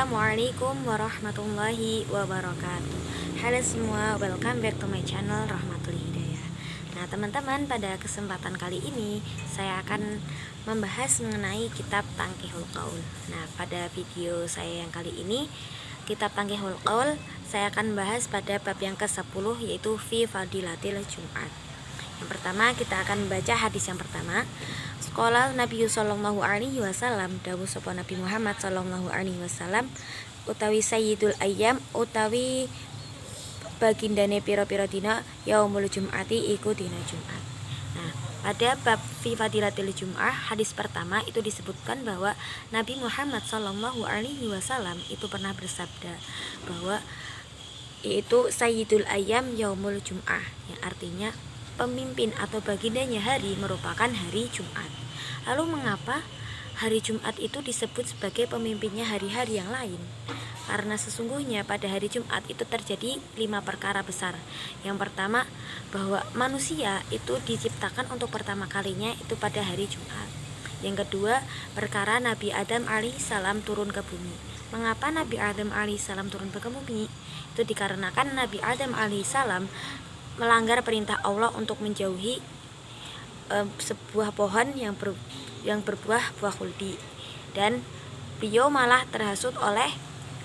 Assalamualaikum warahmatullahi wabarakatuh. Halo semua, welcome back to my channel Rahmatul Hidayah. Nah teman-teman, pada kesempatan kali ini saya akan membahas mengenai kitab Tanqihul Qaul. Nah pada video saya yang kali ini, kitab Tanqihul Qaul, saya akan bahas pada bab yang ke-10, yaitu Fi Fadilatil Jum'at. Yang pertama, kita akan membaca hadis yang pertama. Qala Nabi sallallahu alaihi wasallam, dawuh sapa Nabi Muhammad sallallahu alaihi wasallam, utawi sayyidul ayyam, utawi bagindane pira-pira dina yaumul jum'ati, iku dina Jumat. Nah, pada bab fi fadilatil jum'ah, hadis pertama itu disebutkan bahwa Nabi Muhammad sallallahu alaihi wasallam itu pernah bersabda bahwa yaitu sayyidul ayyam yaumul jum'ah, yang artinya pemimpin atau bagindanya hari merupakan hari Jumat. Lalu mengapa hari Jumat itu disebut sebagai pemimpinnya hari-hari yang lain? Karena sesungguhnya pada hari Jumat itu terjadi 5 perkara besar. Yang pertama, bahwa manusia itu diciptakan untuk pertama kalinya itu pada hari Jumat. Yang kedua, perkara Nabi Adam alaihissalam turun ke bumi. Mengapa Nabi Adam alaihissalam turun ke bumi? Itu dikarenakan Nabi Adam alaihissalam melanggar perintah Allah untuk menjauhi sebuah pohon yang berbuah buah khuldi, dan beliau malah terhasut oleh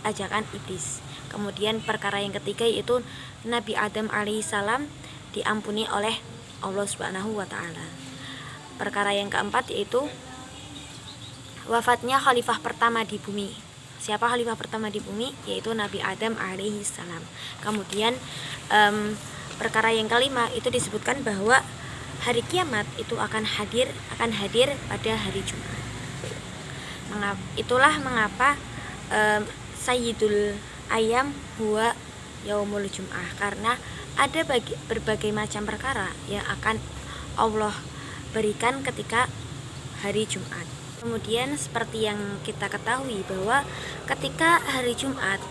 ajakan iblis. Kemudian perkara yang ketiga yaitu Nabi Adam alaihissalam diampuni oleh Allah Subhanahu wa taala. Perkara yang keempat yaitu wafatnya khalifah pertama di bumi. Siapa khalifah pertama di bumi? Yaitu Nabi Adam alaihissalam. Kemudian perkara yang kelima itu disebutkan bahwa hari kiamat itu akan hadir pada hari Jumat. Itulah mengapa Sayyidul Ayyam huwa Yaumul Jum'ah, karena ada berbagai macam perkara yang akan Allah berikan ketika hari Jumat. Kemudian seperti yang kita ketahui bahwa ketika hari Jumat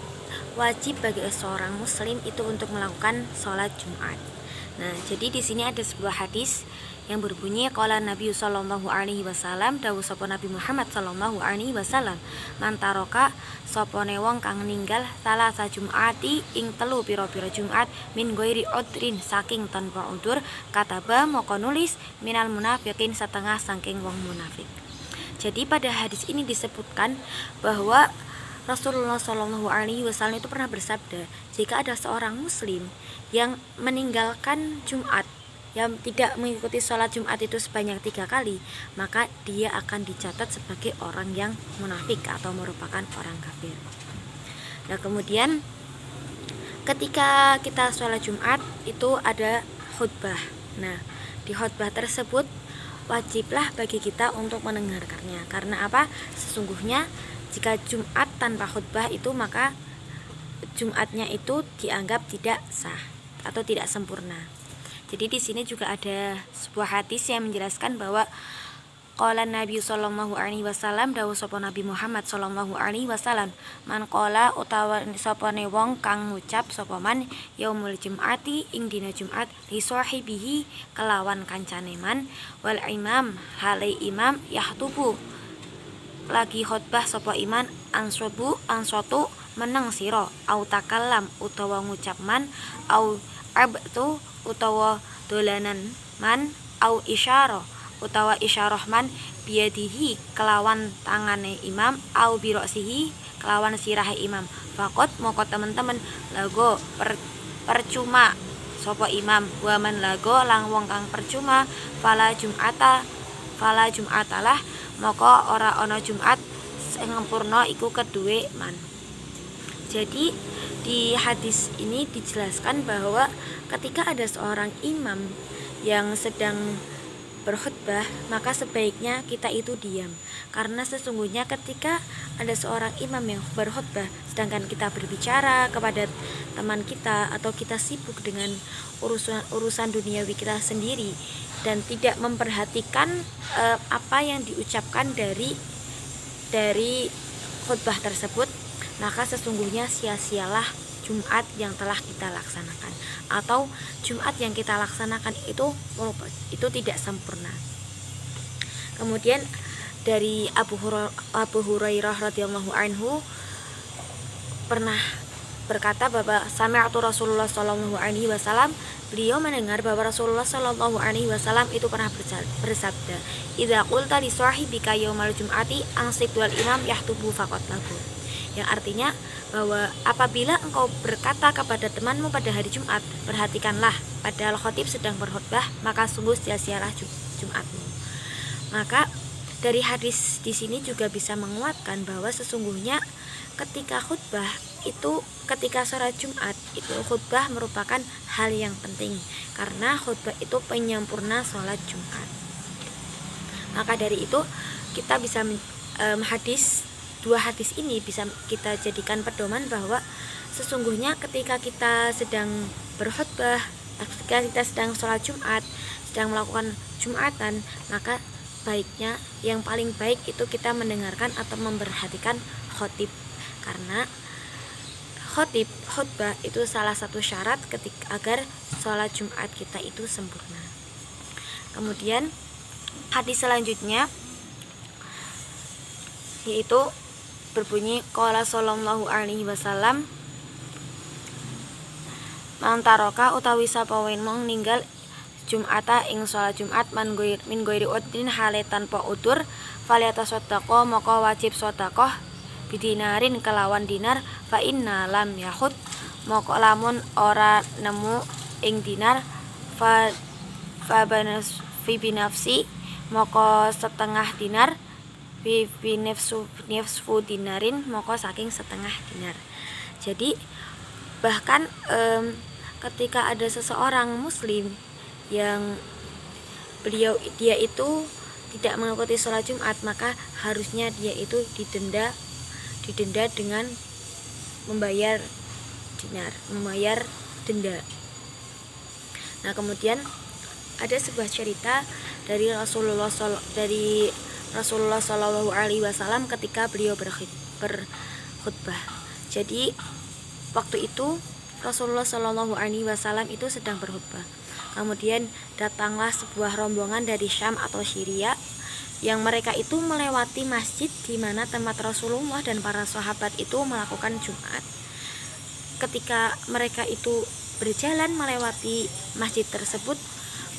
wajib bagi seorang muslim itu untuk melakukan sholat Jumat. Nah, jadi di sini ada sebuah hadis yang berbunyi qala Nabi sallallahu alaihi wasallam, dawuh sapa Nabi Muhammad sallallahu alaihi wasallam, mantaroka sopone wong kang ninggal salah sa Jum'ati ing telu pira-pira Jumat min ghairi udrin, saking tanpa udur, kataba moko nulis minal munafiqin, setengah saking wong munafik. Jadi pada hadis ini disebutkan bahwa Rasulullah Shallallahu Alaihi Wasallam itu pernah bersabda, jika ada seorang Muslim yang meninggalkan Jumat, yang tidak mengikuti sholat Jumat itu sebanyak 3 kali, maka dia akan dicatat sebagai orang yang munafik atau merupakan orang kafir. Nah kemudian ketika kita sholat Jumat itu ada khutbah. Nah di khutbah tersebut wajiblah bagi kita untuk mendengarkannya. Karena apa? Sesungguhnya jika Jumat tanpa khutbah itu maka Jumatnya itu dianggap tidak sah atau tidak sempurna. Jadi di sini juga ada sebuah hadis yang menjelaskan bahwa qala Nabi sallallahu alaihi wasallam, dawuh sapa Nabi Muhammad sallallahu alaihi wasallam, man qala utawa sapane wong kang ngucap sapa man yaumul jum'ati ing dina Jumat li sahibihi kelawan kancane man, wal imam halai imam yahtubu lagi khutbah sapa iman answatu meneng sira, au takallam utawa ngucap man, au abtu utawa dolanan man, au isyarah utawa isyarah man biadihi kelawan tangane imam, au biroksihi kelawan sirahe imam, fakot moko teman-teman lago percuma sapa imam, waman lago lang wong kang percuma fala jum'atalah moko ora ana Jumat sing sempurna iku kedue man. Jadi di hadis ini dijelaskan bahwa ketika ada seorang imam yang sedang berkhutbah, maka sebaiknya kita itu diam. Karena sesungguhnya ketika ada seorang imam yang berkhutbah sedangkan kita berbicara kepada teman kita atau kita sibuk dengan urusan duniawi kita sendiri dan tidak memperhatikan apa yang diucapkan dari khutbah tersebut, maka sesungguhnya sia-sialah Jumat yang telah kita laksanakan, atau Jumat yang kita laksanakan itu tidak sempurna. Kemudian dari Abu Hurairah radhiyallahu anhu, pernah berkata bahwa sami'tu Rasulullah Shallallahu Alaihi Wasallam, beliau mendengar bahwa Rasulullah Shallallahu Alaihi Wasallam itu pernah bersabda, idza qulta li sahibika yaumal jum'ati ansik wal imam yahtubu faqat lahu, yang artinya bahwa apabila engkau berkata kepada temanmu pada hari Jumat, perhatikanlah padahal khatib sedang berkhutbah, maka sungguh sia-sialah Jumatmu. Maka dari hadis di sini juga bisa menguatkan bahwa sesungguhnya ketika khutbah itu, ketika sholat Jumat itu khutbah merupakan hal yang penting, karena khutbah itu penyempurna sholat Jumat. Maka dari itu kita bisa dua hadis ini bisa kita jadikan pedoman bahwa sesungguhnya ketika kita sedang berkhutbah, ketika kita sedang sholat Jumat, sedang melakukan Jumatan, maka baiknya, yang paling baik itu kita mendengarkan atau memperhatikan khotib, karena khutbah itu salah satu syarat agar sholat Jumat kita itu sempurna. Kemudian hadis selanjutnya yaitu berbunyi qala sallallahu alaihi wasallam, man taraka utawi sapa wen mong ninggal Jum'ata ing sholat Jumat min goiri udrin hale tanpa udur, faliyata sodako maka wajib sodakoh bidinarin kelawan dinar, fa inna lam yahud maka lamun ora nemu ing dinar, fa fi binafsi maka setengah dinar, fi nifsu dinarin maka saking setengah dinar. Jadi bahkan ketika ada seseorang muslim yang dia itu tidak mengikuti sholat Jumat, maka harusnya dia itu didenda dengan membayar denda. Nah, kemudian ada sebuah cerita dari Rasulullah Shallallahu Alaihi Wasallam ketika beliau berkhutbah. Jadi waktu itu Rasulullah Shallallahu Alaihi Wasallam itu sedang berkhutbah. Kemudian datanglah sebuah rombongan dari Syam atau Syria, yang mereka itu melewati masjid di mana tempat Rasulullah dan para sahabat itu melakukan Jumat. Ketika mereka itu berjalan melewati masjid tersebut,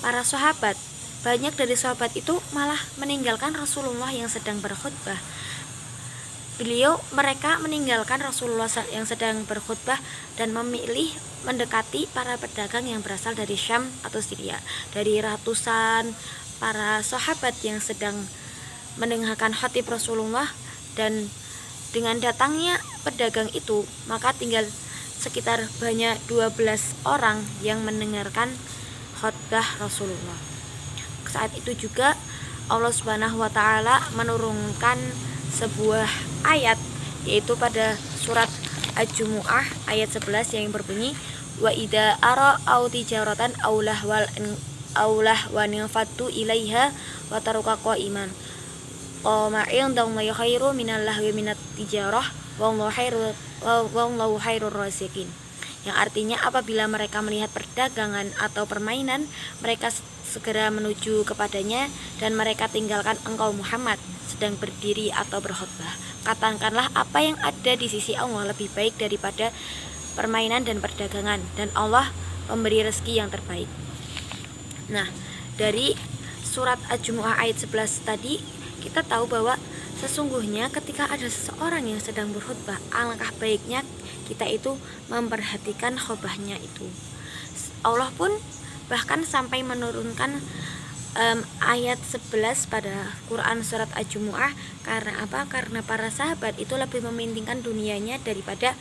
para sahabat, banyak dari sahabat itu malah meninggalkan Rasulullah yang sedang berkhutbah. Mereka meninggalkan Rasulullah yang sedang berkhutbah dan memilih mendekati para pedagang yang berasal dari Syam atau Syria. Dari ratusan para sahabat yang sedang mendengarkan khatib Rasulullah, dan dengan datangnya pedagang itu, maka tinggal sekitar banyak 12 orang yang mendengarkan khutbah Rasulullah. Saat itu juga Allah Subhanahu wa taala menurunkan sebuah ayat, yaitu pada surat Al-Jumu'ah ayat 11 yang berbunyi, wa idza ara au tijaratan aulah wa nafatu ilaiha wa taruka qaiman qama'in dallahi khairu minal lahwi minat tijarah wallahu khairur raziqin. Yang artinya apabila mereka melihat perdagangan atau permainan, mereka segera menuju kepadanya, dan mereka tinggalkan engkau Muhammad sedang berdiri atau berkhutbah. Katakanlah apa yang ada di sisi Allah lebih baik daripada permainan dan perdagangan, dan Allah memberi rezeki yang terbaik. Nah, dari surat Al-Jumu'ah ayat 11 tadi kita tahu bahwa sesungguhnya ketika ada seseorang yang sedang berkhutbah, alangkah baiknya kita itu memperhatikan khutbahnya itu. Allah pun bahkan sampai menurunkan ayat 11 pada Quran surat Al-Jumu'ah. Karena apa? Karena para sahabat itu lebih mementingkan dunianya daripada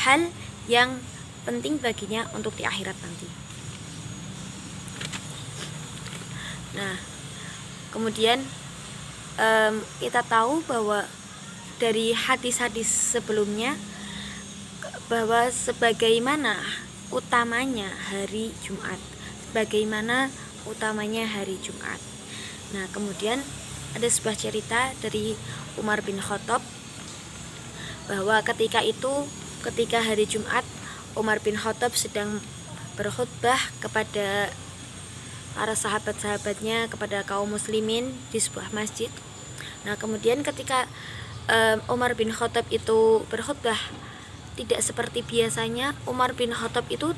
hal yang penting baginya untuk di akhirat nanti. Nah, kemudian kita tahu bahwa dari hadis-hadis sebelumnya bahwa sebagaimana utamanya hari Jumat, Nah, kemudian ada sebuah cerita dari Umar bin Khattab bahwa ketika hari Jumat, Umar bin Khattab sedang berkhutbah kepada para sahabat-sahabatnya, kepada kaum muslimin di sebuah masjid. Nah, kemudian ketika Umar bin Khattab itu berkhutbah tidak seperti biasanya, Umar bin Khattab itu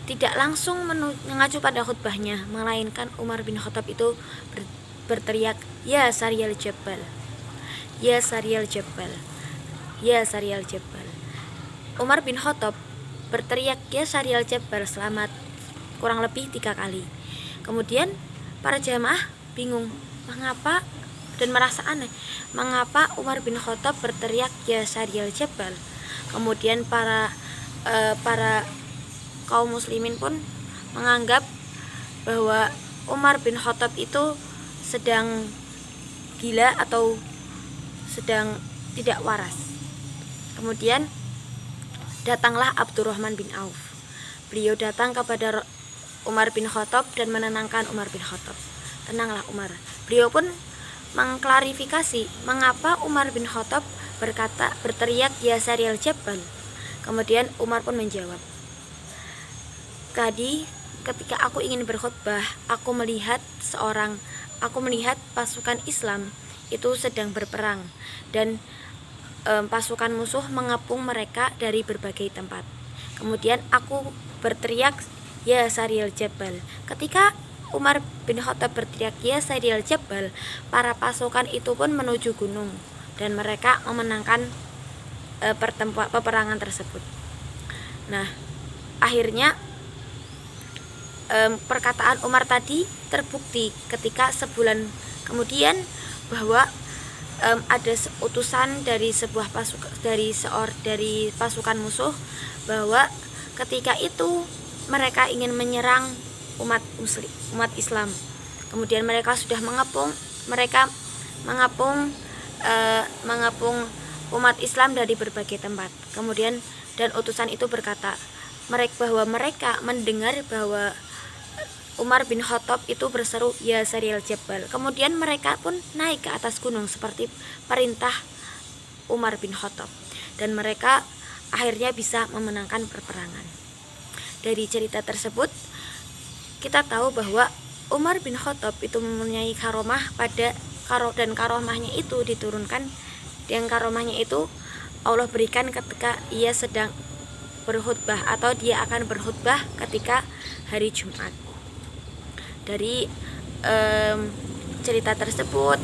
tidak langsung mengacu pada khutbahnya, melainkan Umar bin Khattab itu berteriak, "Ya Sariyal Jabal, ya Sariyal Jabal, ya Sariyal Jabal." Umar bin Khattab berteriak "Ya Sariyal Jabal" selama kurang lebih 3 kali. Kemudian para jamaah bingung mengapa dan merasa aneh, mengapa Umar bin Khattab berteriak "Ya Sariyal Jabal". Kemudian para kaum muslimin pun menganggap bahwa Umar bin Khattab itu sedang gila atau sedang tidak waras. Kemudian datanglah Abdurrahman bin Auf. Beliau datang kepada Umar bin Khattab dan menenangkan Umar bin Khattab. "Tenanglah Umar." Beliau pun mengklarifikasi mengapa Umar bin Khattab berteriak "Ya Sariyal Jabal". Kemudian Umar pun menjawab, "Tadi ketika aku ingin berkhutbah, aku melihat pasukan Islam itu sedang berperang dan pasukan musuh mengepung mereka dari berbagai tempat. Kemudian aku berteriak "Ya Sariyal Jabal". Ketika Umar bin Khattab berteriak "Ya Sariyal Jabal", para pasukan itu pun menuju gunung dan mereka memenangkan peperangan tersebut. Nah, akhirnya perkataan Umar tadi terbukti ketika sebulan kemudian bahwa ada utusan dari pasukan musuh bahwa ketika itu mereka ingin menyerang umat Islam. Kemudian mereka sudah mengepung umat Islam dari berbagai tempat. Kemudian dan utusan itu berkata bahwa mereka mendengar bahwa Umar bin Khattab itu berseru "Ya Sariyal Jabal". Kemudian mereka pun naik ke atas gunung seperti perintah Umar bin Khattab dan mereka akhirnya bisa memenangkan peperangan. Dari cerita tersebut kita tahu bahwa Umar bin Khattab itu mempunyai karomah dan karomahnya itu diturunkan, yang karomahnya itu Allah berikan ketika ia sedang berkhutbah atau dia akan berkhutbah ketika hari Jumat. Dari cerita tersebut,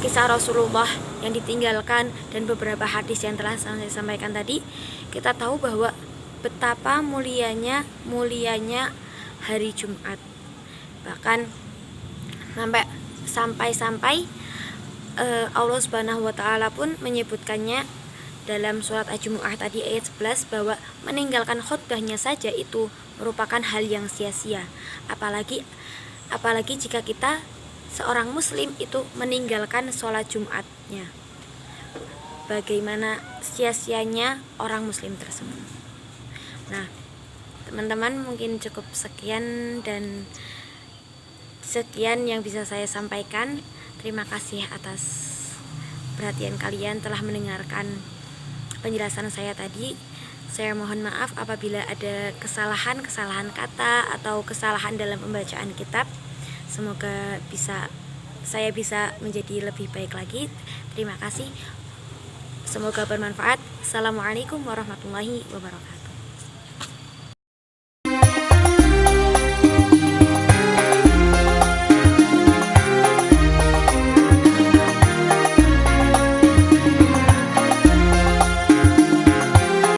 kisah Rasulullah yang ditinggalkan dan beberapa hadis yang telah saya sampaikan tadi, kita tahu bahwa betapa mulianya hari Jumat. Bahkan sampai Allah Subhanahu wa taala pun menyebutkannya dalam surat Al-Jumu'ah tadi ayat 11 bahwa meninggalkan khutbahnya saja itu merupakan hal yang sia-sia. Apalagi jika kita seorang muslim itu meninggalkan sholat Jumatnya. Bagaimana sia-sianya orang muslim tersebut. Nah, teman-teman, mungkin cukup sekian yang bisa saya sampaikan. Terima kasih atas perhatian kalian telah mendengarkan penjelasan saya tadi. Saya mohon maaf apabila ada kesalahan kata atau kesalahan dalam pembacaan kitab. Semoga saya bisa menjadi lebih baik lagi. Terima kasih. Semoga bermanfaat. Assalamualaikum warahmatullahi wabarakatuh.